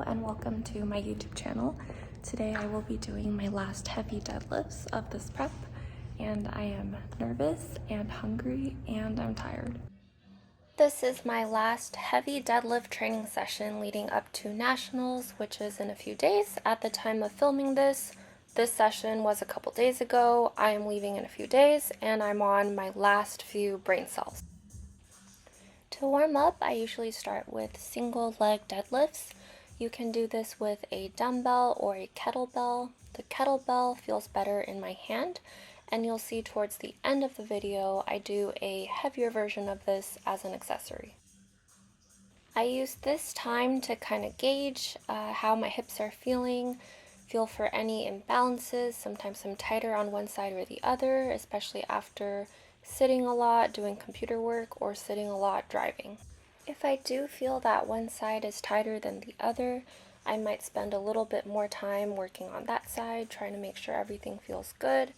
Hello and welcome to my YouTube channel. Today I will be doing my last heavy deadlifts of this prep, and I am nervous and hungry and I'm tired. This is my last heavy deadlift training session leading up to nationals, which is in a few days. At the time of filming this session was a couple days ago. I am leaving in a few days and I'm on my last few brain cells. To warm up, I usually start with single leg deadlifts. You can do this with a dumbbell or a kettlebell. The kettlebell feels better in my hand, and you'll see towards the end of the video I do a heavier version of this as an accessory. I use this time to kind of gauge how my hips are feeling, feel for any imbalances. Sometimes I'm tighter on one side or the other, especially after sitting a lot doing computer work or sitting a lot driving. If I do feel that one side is tighter than the other, I might spend a little bit more time working on that side, trying to make sure everything feels good.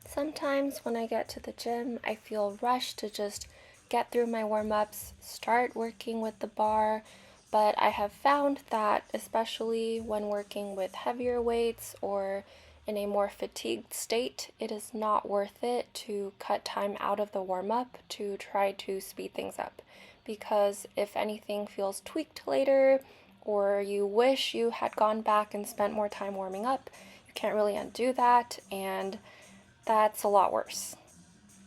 Sometimes when I get to the gym, I feel rushed to just get through my warm-ups, start working with the bar, but I have found that especially when working with heavier weights or in a more fatigued state, it is not worth it to cut time out of the warm-up to try to speed things up. Because if anything feels tweaked later, or you wish you had gone back and spent more time warming up, you can't really undo that, and that's a lot worse.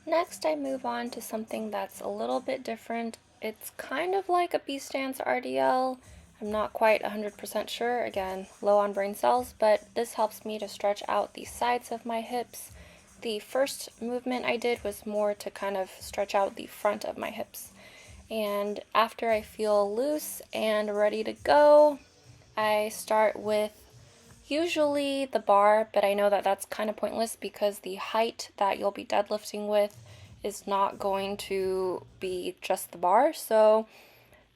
Next, I move on to something that's a little bit different. It's kind of like a B-stance RDL. I'm not quite 100% sure, again, low on brain cells, but this helps me to stretch out the sides of my hips. The first movement I did was more to kind of stretch out the front of my hips. And after I feel loose and ready to go, I start with usually the bar, but I know that that's kind of pointless because the height that you'll be deadlifting with is not going to be just the bar. So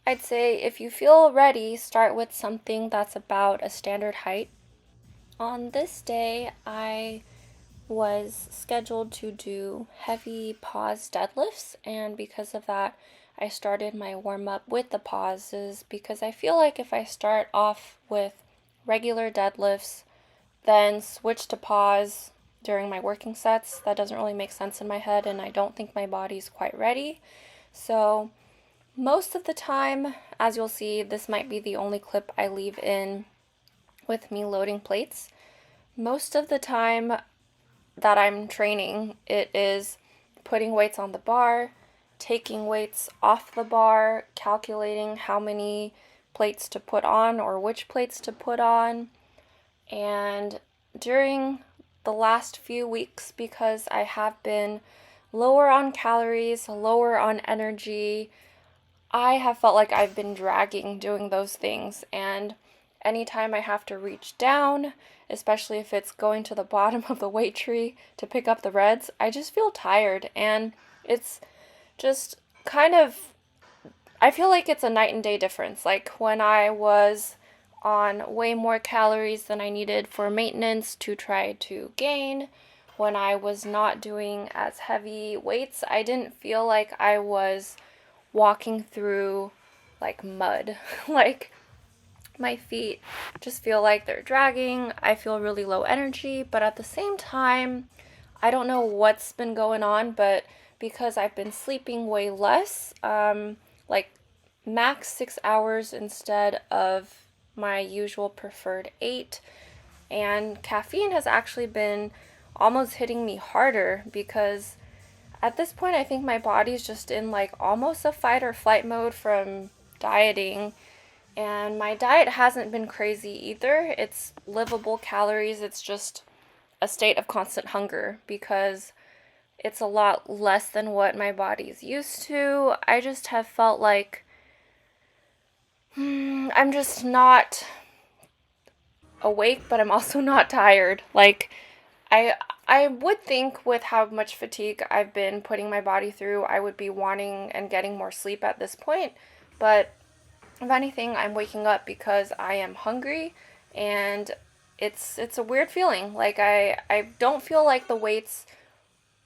I'd say if you feel ready, start with something that's about a standard height. On this day, I was scheduled to do heavy pause deadlifts, and because of that, I started my warm-up with the pauses because I feel like if I start off with regular deadlifts, then switch to pause during my working sets, that doesn't really make sense in my head, and I don't think my body's quite ready. So most of the time, as you'll see, this might be the only clip I leave in with me loading plates. Most of the time that I'm training, it is putting weights on the bar, taking weights off the bar, calculating how many plates to put on or which plates to put on. And during the last few weeks, because I have been lower on calories, lower on energy, I have felt like I've been dragging doing those things, and anytime I have to reach down, especially if it's going to the bottom of the weight tree to pick up the reds, I just feel tired, and it's just kind of, I feel like it's a night and day difference. Like when I was on way more calories than I needed for maintenance to try to gain, when I was not doing as heavy weights, I didn't feel like I was walking through like mud. Like my feet just feel like they're dragging. I feel really low energy, but at the same time, I don't know what's been going on, but because I've been sleeping way less, like max 6 hours instead of my usual preferred 8, and caffeine has actually been almost hitting me harder because at this point I think my body's just in like almost a fight or flight mode from dieting, and my diet hasn't been crazy either. It's livable calories, it's just a state of constant hunger because it's a lot less than what my body's used to. I just have felt like I'm just not awake, but I'm also not tired. Like I would think with how much fatigue I've been putting my body through, I would be wanting and getting more sleep at this point, but if anything, I'm waking up because I am hungry, and it's a weird feeling. Like I don't feel like the weights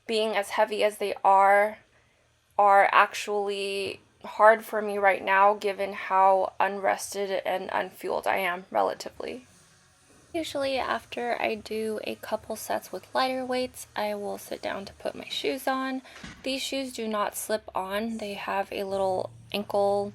being as heavy as they are actually hard for me right now given how unrested and unfueled I am relatively. Usually after I do a couple sets with lighter weights, I will sit down to put my shoes on. These shoes do not slip on. They have a little ankle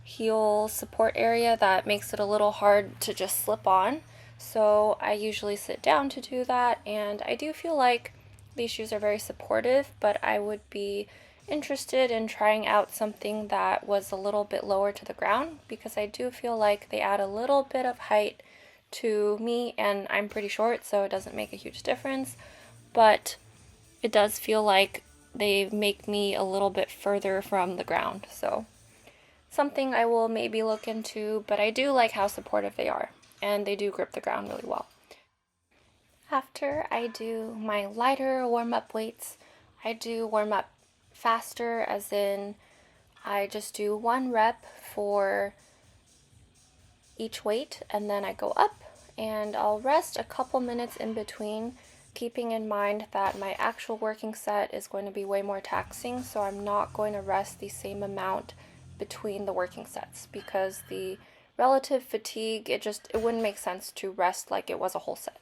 heel support area that makes it a little hard to just slip on. So I usually sit down to do that, and I do feel like these shoes are very supportive, but I would be interested in trying out something that was a little bit lower to the ground because I do feel like they add a little bit of height to me, and I'm pretty short, so it doesn't make a huge difference, but it does feel like they make me a little bit further from the ground. So something I will maybe look into, but I do like how supportive they are, and they do grip the ground really well. After I do my lighter warm-up weights, I do warm up faster, as in I just do 1 rep for each weight, and then I go up and I'll rest a couple minutes in between, keeping in mind that my actual working set is going to be way more taxing, so I'm not going to rest the same amount between the working sets because the relative fatigue, it wouldn't make sense to rest like it was a whole set.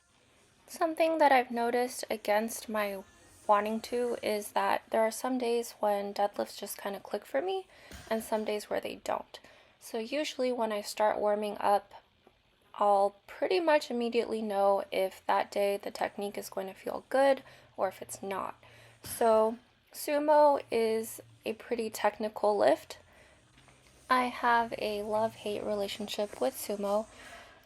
Something that I've noticed against my wanting to is that there are some days when deadlifts just kind of click for me and some days where they don't. So usually when I start warming up, I'll pretty much immediately know if that day the technique is going to feel good or if it's not. So sumo is a pretty technical lift. I have a love-hate relationship with sumo.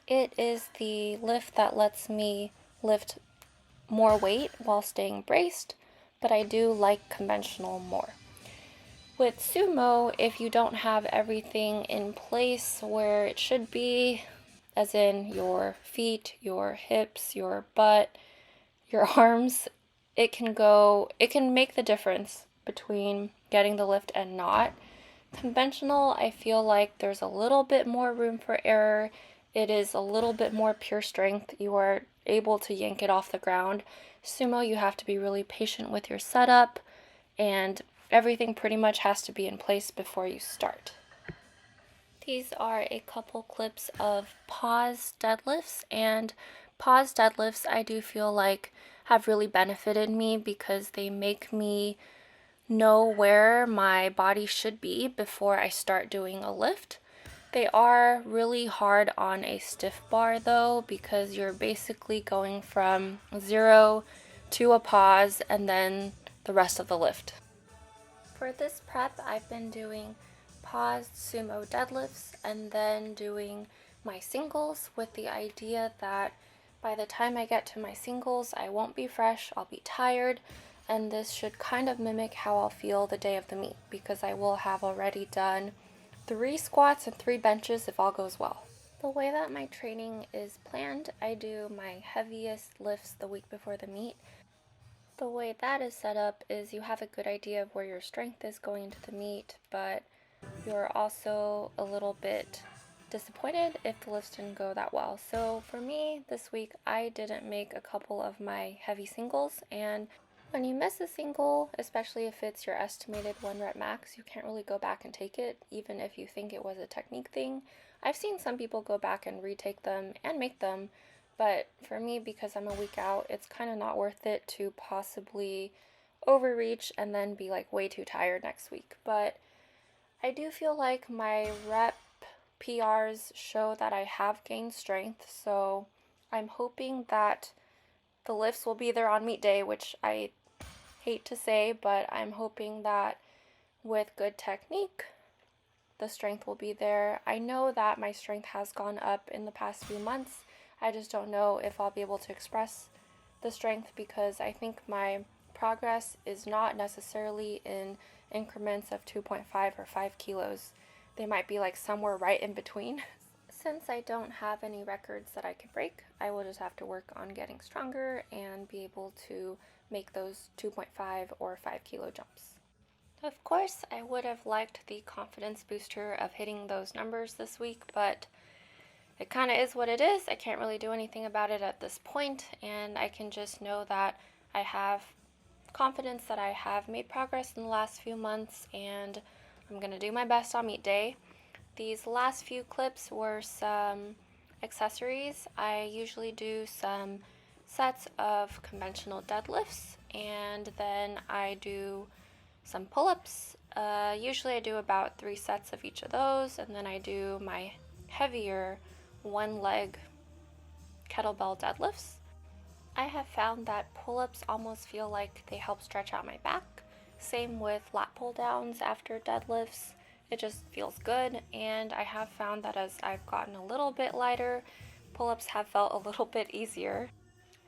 It is the lift that lets me lift more weight while staying braced, but I do like conventional more. With sumo, if you don't have everything in place where it should be, as in your feet, your hips, your butt, your arms, it can make the difference between getting the lift and not. Conventional, I feel like there's a little bit more room for error. It is a little bit more pure strength. You are able to yank it off the ground. Sumo, you have to be really patient with your setup, and everything pretty much has to be in place before you start. These are a couple clips of pause deadlifts, and pause deadlifts I do feel like have really benefited me because they make me know where my body should be before I start doing a lift. They are really hard on a stiff bar though, because you're basically going from 0 to a pause and then the rest of the lift. For this prep, I've been doing paused sumo deadlifts and then doing my singles with the idea that by the time I get to my singles, I won't be fresh, I'll be tired, and this should kind of mimic how I'll feel the day of the meet because I will have already done 3 squats and 3 benches if all goes well. The way that my training is planned, I do my heaviest lifts the week before the meet. The way that is set up is you have a good idea of where your strength is going into the meet, but you're also a little bit disappointed if the lifts didn't go that well. So for me this week, I didn't make a couple of my heavy singles, and when you miss a single, especially if it's your estimated 1 rep max, you can't really go back and take it, even if you think it was a technique thing. I've seen some people go back and retake them and make them, but for me, because I'm a week out, it's kind of not worth it to possibly overreach and then be like way too tired next week. But I do feel like my rep PRs show that I have gained strength, so I'm hoping that the lifts will be there on meet day, which I hate to say, but I'm hoping that with good technique, the strength will be there. I know that my strength has gone up in the past few months. I just don't know if I'll be able to express the strength because I think my progress is not necessarily in increments of 2.5 or 5 kilos. They might be like somewhere right in between. Since I don't have any records that I can break, I will just have to work on getting stronger and be able to make those 2.5 or 5 kilo jumps. Of course, I would have liked the confidence booster of hitting those numbers this week, but it kind of is what it is. I can't really do anything about it at this point, and I can just know that I have confidence that I have made progress in the last few months, and I'm gonna do my best on meet day. These last few clips were some accessories. I usually do some sets of conventional deadlifts, and then I do some pull-ups. Usually I do about 3 sets of each of those, and then I do my heavier one leg kettlebell deadlifts. I have found that pull-ups almost feel like they help stretch out my back. Same with lat pull downs after deadlifts. It just feels good, and I have found that as I've gotten a little bit lighter, pull-ups have felt a little bit easier.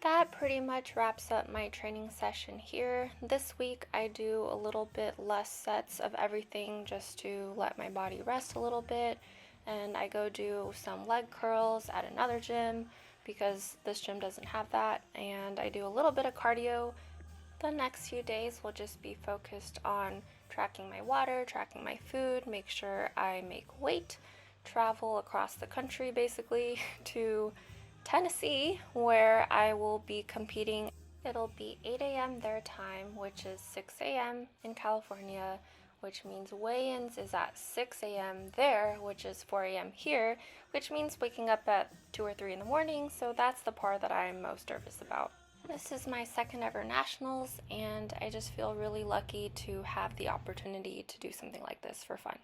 That pretty much wraps up my training session here. This week I do a little bit less sets of everything just to let my body rest a little bit, and I go do some leg curls at another gym because this gym doesn't have that, and I do a little bit of cardio. The next few days will just be focused on tracking my water, tracking my food, make sure I make weight, travel across the country basically to Tennessee, where I will be competing. It'll be 8 a.m. their time, which is 6 a.m. in California, which means weigh-ins is at 6 a.m. there, which is 4 a.m. here, which means waking up at 2 or 3 in the morning, so that's the part that I'm most nervous about. This is my second ever nationals, and I just feel really lucky to have the opportunity to do something like this for fun.